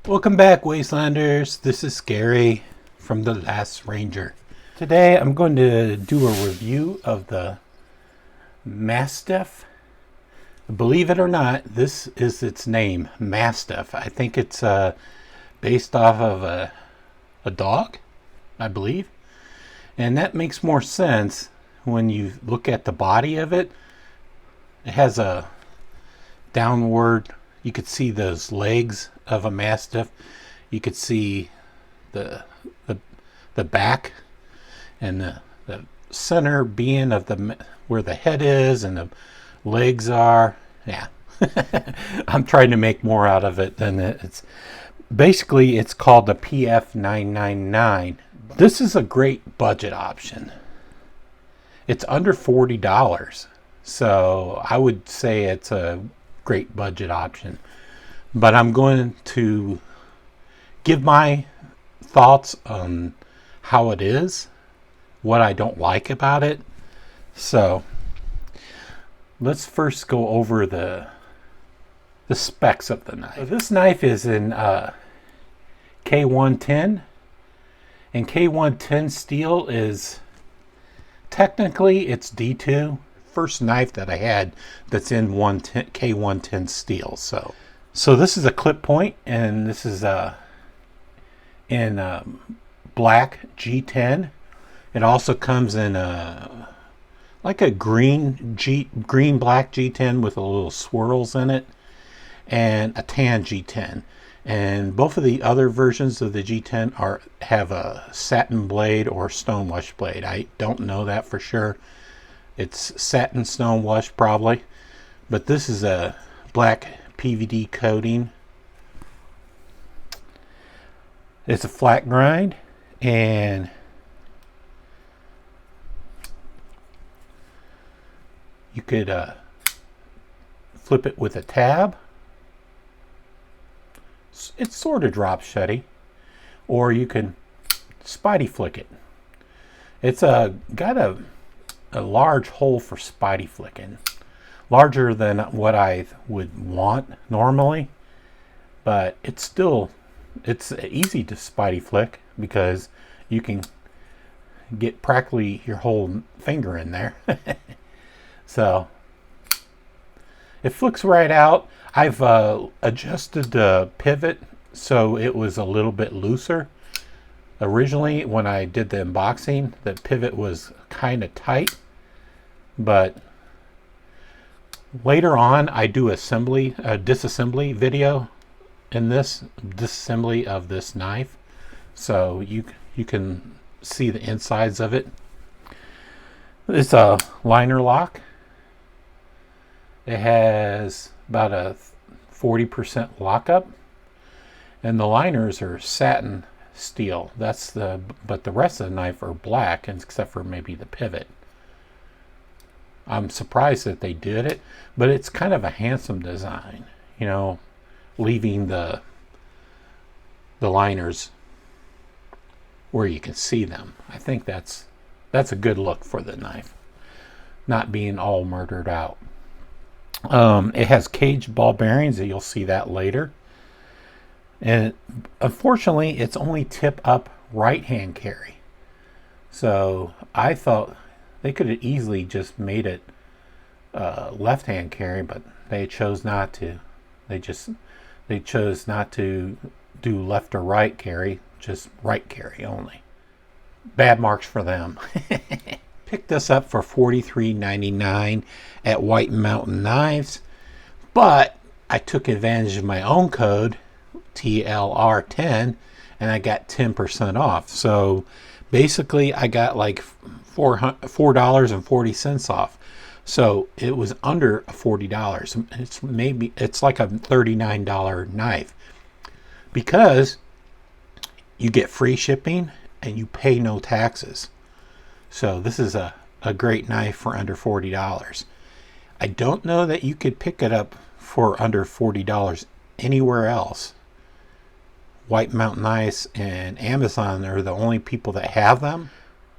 Welcome back, Wastelanders. This is Gary from The Last Ranger. Today I'm going to do a review of the Mastiff. Believe it or not, this is its name, Mastiff. I think it's based off of a dog, I believe. And that makes more sense when you look at the body of it. It has a downward, you could see those legs of a Mastiff. You could see the back and the center being of where the head is and the legs are. Yeah. I'm trying to make more out of it than it's basically. It's called the PF999. This is a great budget option. It's under $40, so I would say it's a great budget option. But I'm going to give my thoughts on how it is, what I don't like about it. So let's first go over the specs of the knife. So this knife is in K110, and K110 steel is technically it's D2. First knife that I had that's in K110 steel. So this is a clip point, and this is in black G10. It also comes in like a green black G10 with a little swirls in it, and a tan G10. And both of the other versions of the G10 have a satin blade or stonewash blade. I don't know that for sure. It's satin stonewash probably, but this is a black PVD coating. It's a flat grind, and you could flip it with a tab. It's sort of drop shutty, or you can spidey flick it. It's got a large hole for spidey flicking, larger than what I would want normally, but it's easy to spidey flick because you can get practically your whole finger in there. So it flicks right out. I've adjusted the pivot so it was a little bit looser. Originally, when I did the unboxing, the pivot was kind of tight, but later on I do a disassembly video in this disassembly of this knife, so you can see the insides of it. It's a liner lock. It has about a 40% lockup, and the liners are satin steel. But the rest of the knife are black, except for maybe the pivot. I'm surprised that they did it, but it's kind of a handsome design, you know, leaving the liners where you can see them. I think that's a good look for the knife, not being all murdered out. It has cage ball bearings, and you'll see that later. And unfortunately, it's only tip up right hand carry. So I thought they could have easily just made it left hand carry, but they chose not to. They chose not to do left or right carry, just right carry only. Bad marks for them. Picked this up for $43.99 at White Mountain Knives, but I took advantage of my own code TLR10 and I got 10% off. So basically I got like $4.40 off. So it was under $40. It's like a $39 knife, because you get free shipping and you pay no taxes. So this is a great knife for under $40. I don't know that you could pick it up for under $40 anywhere else. White Mountain Knives and Amazon are the only people that have them.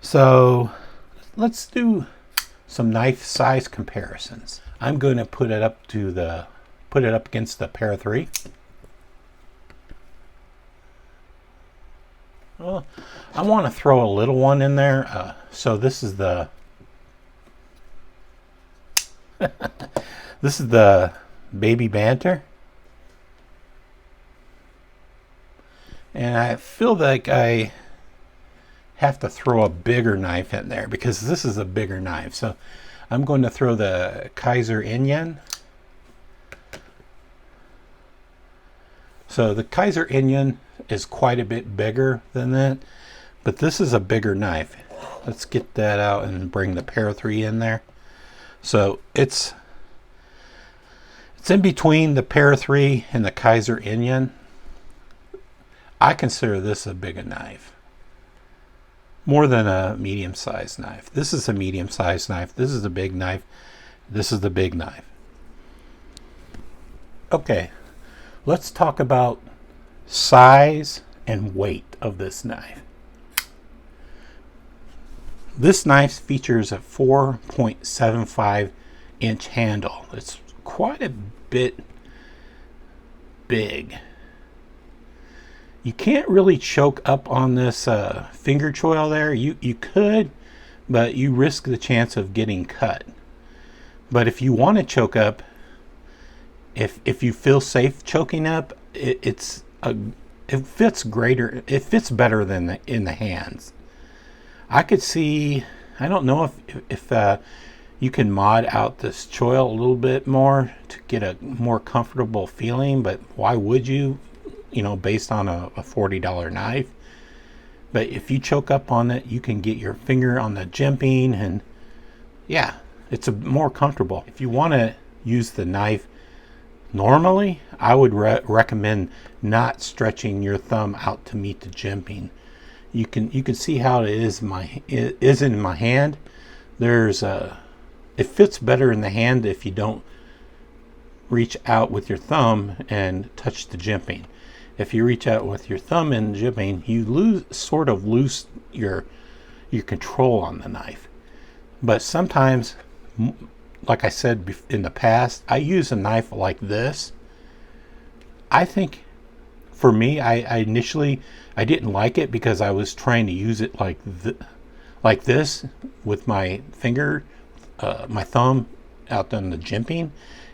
So let's do some knife size comparisons. I'm going to put it up against the Para 3. I want to throw a little one in there. So this is the this is the Baby Banter. And I feel like I have to throw a bigger knife in there because this is a bigger knife. So I'm going to throw the Kaiser Inyan. So the Kaiser Inyan is quite a bit bigger than that, but this is a bigger knife. Let's get that out and bring the Para 3 in there. So it's in between the Para 3 and the Kaiser Inyan. I consider this a bigger knife, more than a medium-sized knife. This is a medium-sized knife. This is a big knife. This is the big knife. Okay, let's talk about size and weight of this knife. This knife features a 4.75 inch handle. It's quite a bit big. You can't really choke up on this finger choil there. You could, but you risk the chance of getting cut. But if you want to choke up, if you feel safe choking up, it fits greater. It fits better than in the hands. I could see. I don't know if you can mod out this choil a little bit more to get a more comfortable feeling. But why would you? You know, based on a $40 knife. But if you choke up on it, you can get your finger on the jimping, and yeah, it's more comfortable. If you want to use the knife normally, I would recommend not stretching your thumb out to meet the jimping. You can see how it is in my hand. It fits better in the hand if you don't reach out with your thumb and touch the jimping. If you reach out with your thumb and jimping, you lose your control on the knife. But sometimes, like I said in the past, I use a knife like this. I think for me, I initially didn't like it because I was trying to use it like this with my finger, my thumb out on the jimping,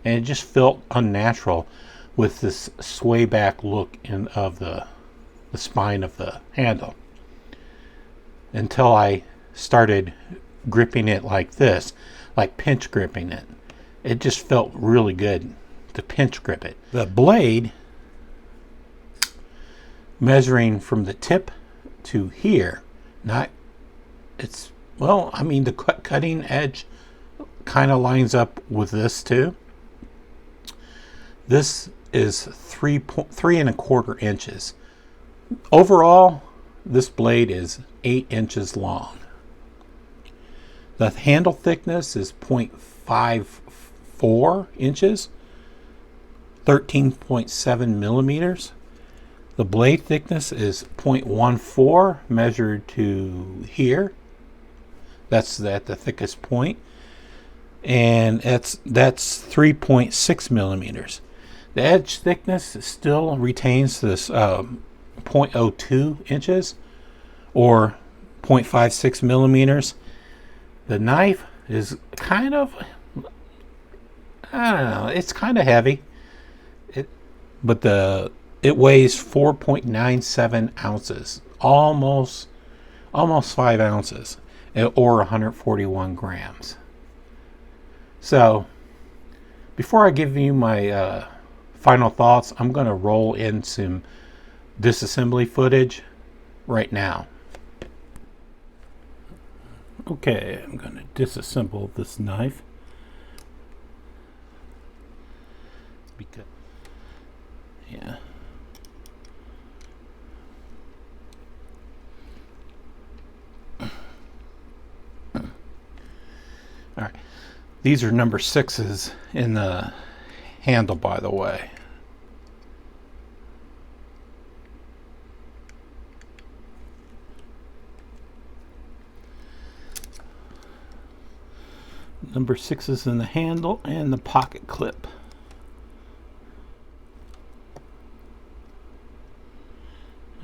and it just felt unnatural with this sway back look of the spine of the handle, until I started gripping it like this, like pinch gripping it. It just felt really good to pinch grip it. The blade, measuring from the tip to here, the cutting edge kind of lines up with this too. This is 3.25 inches. Overall, this blade is 8 inches long. The handle thickness is 0.54 inches, 13.7 millimeters. The blade thickness is 0.14 measured to here. That's at the thickest point, and that's 3.6 millimeters. The edge thickness still retains this 0.02 inches or 0.56 millimeters. The knife is kind of, I don't know, it's kind of heavy. It weighs 4.97 ounces, almost 5 ounces, or 141 grams. So before I give you my final thoughts, I'm going to roll in some disassembly footage right now. Okay, I'm going to disassemble this knife. Because, yeah. All right. These are number 6s in the handle, by the way. Number 6s in the handle and the pocket clip.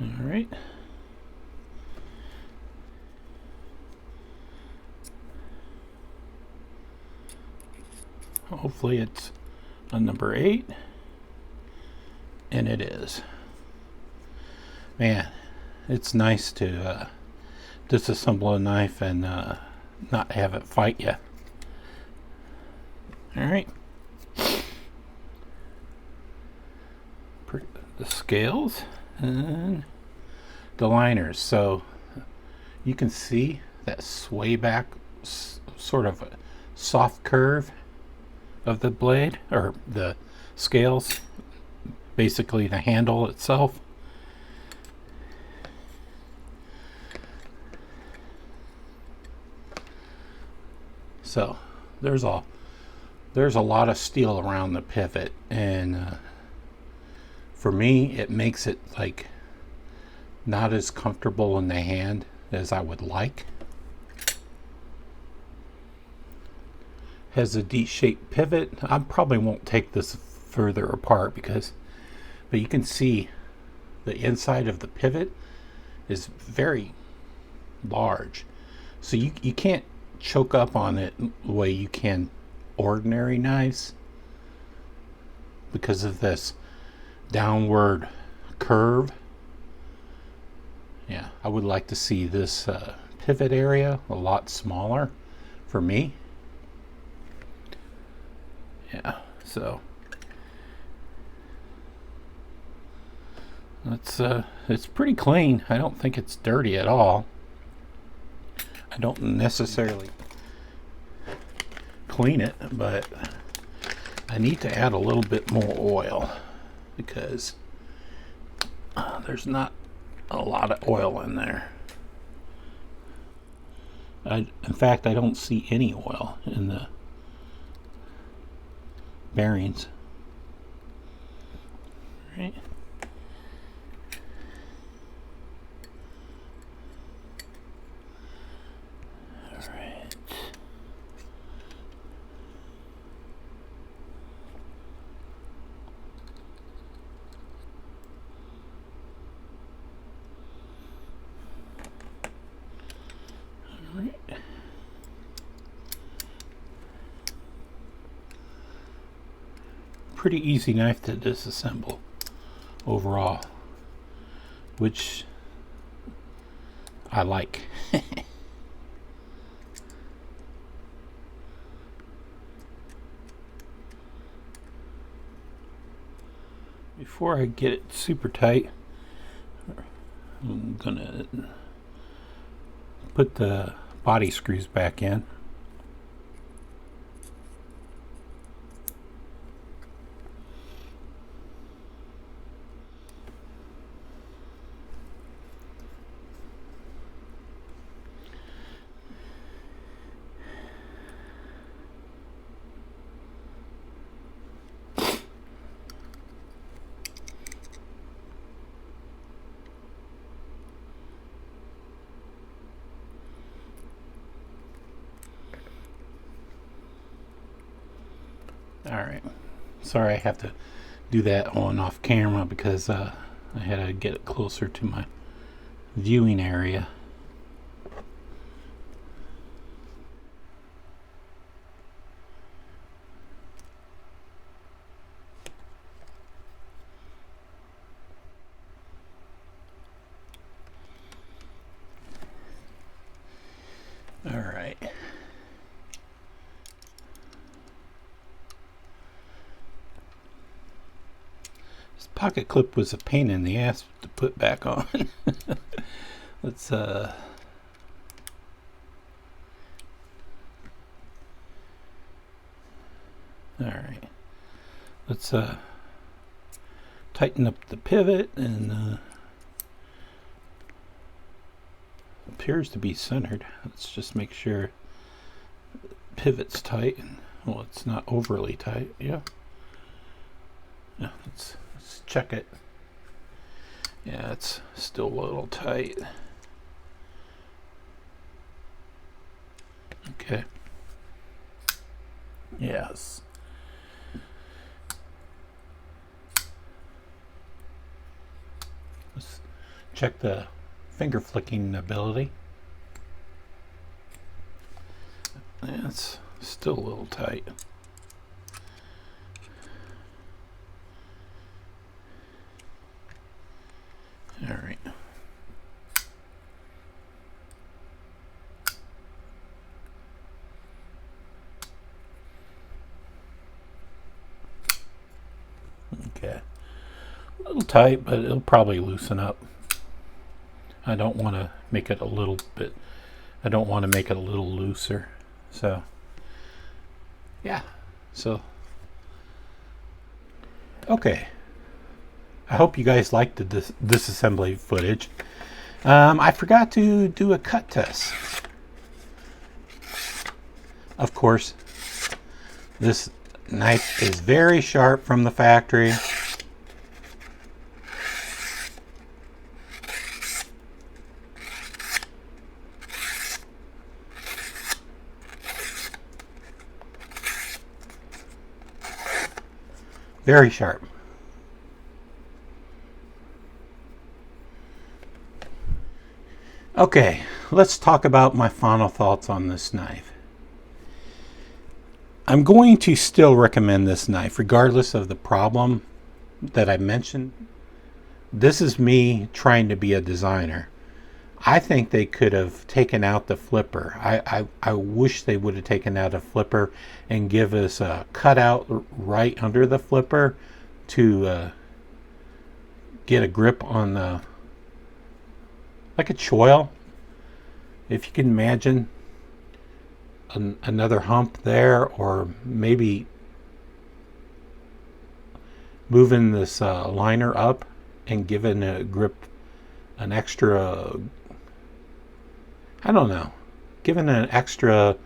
All right. hopefully it's a number 8, and it is. Man, it's nice to disassemble a knife and not have it fight you. Alright. The scales and the liners. So you can see that sway back, sort of a soft curve of the blade, or the scales, basically the handle itself. So there's a lot of steel around the pivot, and for me it makes it like not as comfortable in the hand as I would like. Has a D-shaped pivot. I probably won't take this further apart but you can see the inside of the pivot is very large, so you can't choke up on it the way you can ordinary knives because of this downward curve. Yeah, I would like to see this pivot area a lot smaller for me. Yeah, so it's pretty clean. I don't think it's dirty at all. I don't necessarily clean it, but I need to add a little bit more oil because there's not a lot of oil in there. In fact, I don't see any oil in the bearings. Right. Pretty easy knife to disassemble overall, which I like. Before I get it super tight, I'm gonna put the body screws back in. Alright, sorry I have to do that on off camera because I had to get it closer to my viewing area. Alright. Pocket clip was a pain in the ass to put back on. Let's all right, let's tighten up the pivot, and appears to be centered. Let's just make sure the pivot's tight, and well, it's not overly tight. Yeah, let's check it. Yeah, it's still a little tight. Okay. Yes. Let's check the finger flicking ability. Yeah, it's still a little tight. A little tight, but it'll probably loosen up. I don't want to make it a little bit, I don't want to make it a little looser. So, yeah. So, okay. I hope you guys liked the disassembly footage. I forgot to do a cut test. Of course, this knife is very sharp from the factory. Very sharp. Okay, let's talk about my final thoughts on this knife. I'm going to still recommend this knife regardless of the problem that I mentioned. This is me trying to be a designer. I think they could have taken out the flipper. I wish they would have taken out a flipper and give us a cutout right under the flipper to get a grip on the, like a choil. If you can imagine another hump there, or maybe moving this liner up and giving a grip an extra, I don't know, giving an extra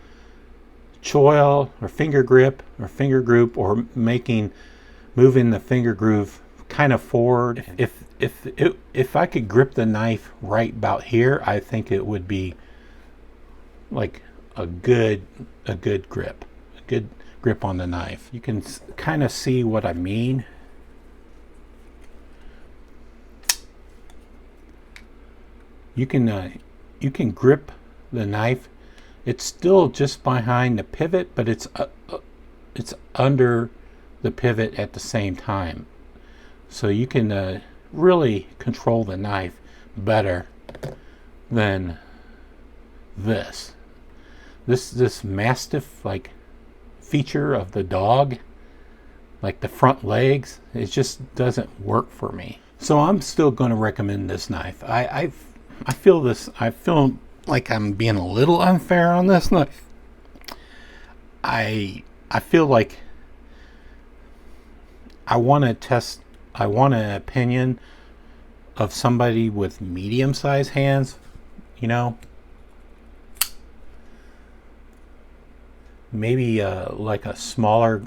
choil or finger grip or finger group, or moving the finger groove kind of forward. If I could grip the knife right about here, I think it would be like a good grip, a good grip on the knife. You can kind of see what I mean. You can grip the knife. It's still just behind the pivot, but it's under the pivot at the same time. So you can really control the knife better than this. This Mastiff like feature of the dog, like the front legs, it just doesn't work for me. So I'm still going to recommend this knife. I feel like I'm being a little unfair on this knife. I feel like I want an opinion of somebody with medium-sized hands, you know. Maybe like a smaller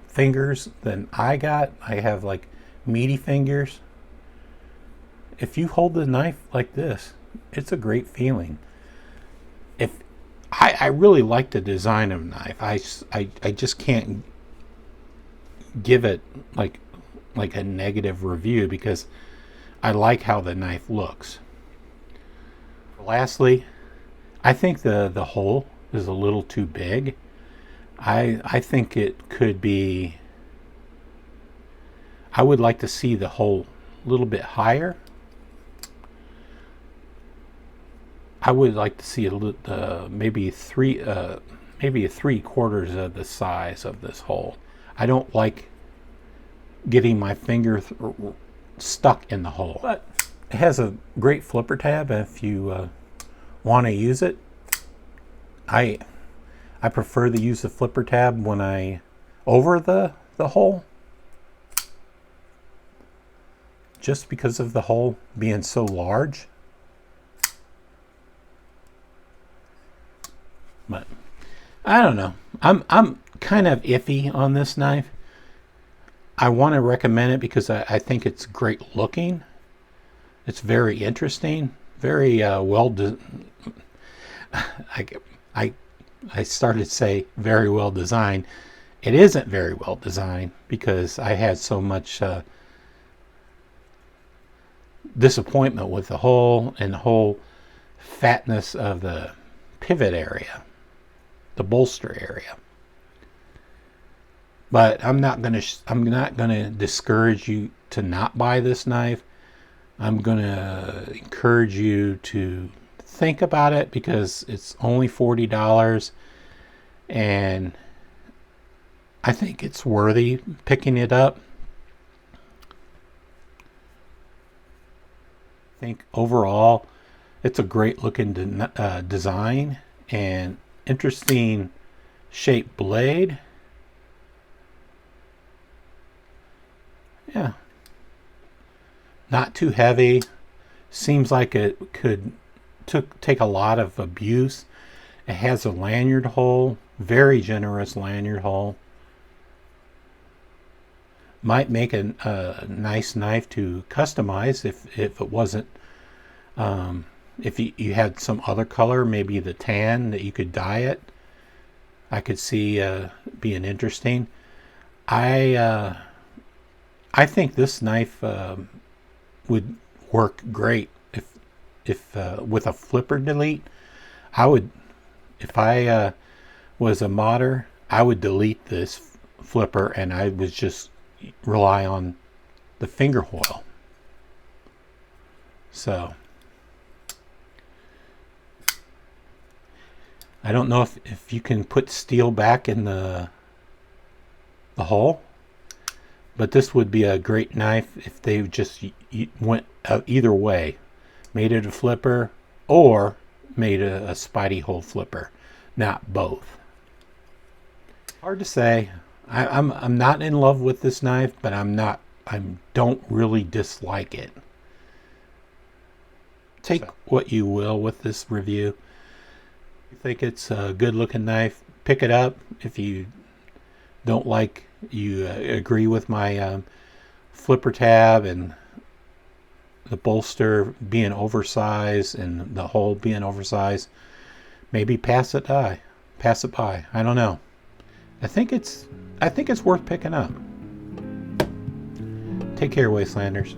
fingers than I got. I have like meaty fingers. If you hold the knife like this, it's a great feeling. If I really like the design of the knife. I just can't give it like a negative review because I like how the knife looks. Lastly, I think the hole is a little too big. I think it could be, I would like to see the hole a little bit higher. I would like to see maybe 3/4 of the size of this hole. I don't like getting my finger stuck in the hole. But it has a great flipper tab if you want to use it. I prefer to use the flipper tab when over the hole, just because of the hole being so large. But I don't know. I'm kind of iffy on this knife. I want to recommend it because I think it's great looking. It's very interesting, very I started to say very well designed. It isn't very well designed because I had so much disappointment with the hole and the whole fatness of the pivot area, the bolster area. But I'm not gonna discourage you to not buy this knife. I'm gonna encourage you to think about it because it's only $40 and I think it's worthy picking it up. think overall it's a great looking design and interesting shaped blade. Yeah, not too heavy. Seems like it could take a lot of abuse. It has a lanyard hole, very generous lanyard hole. Might make a nice knife to customize if it wasn't, if you had some other color, maybe the tan that you could dye it. I could see being interesting. I think this knife would work great if with a flipper delete. I would, if I was a modder, I would delete this flipper and I would just rely on the finger foil. So I don't know if you can put steel back in the hole, but this would be a great knife if they just went either way, made it a flipper or made a spidey hole flipper, not both. Hard to say. I'm not in love with this knife, but I don't really dislike it. Take what you will with this review. If you think it's a good looking knife, pick it up. If you don't like, you agree with my flipper tab and the bolster being oversized and the hole being oversized, maybe pass it by. I don't know. I think it's worth picking up. Take care, Wastelanders.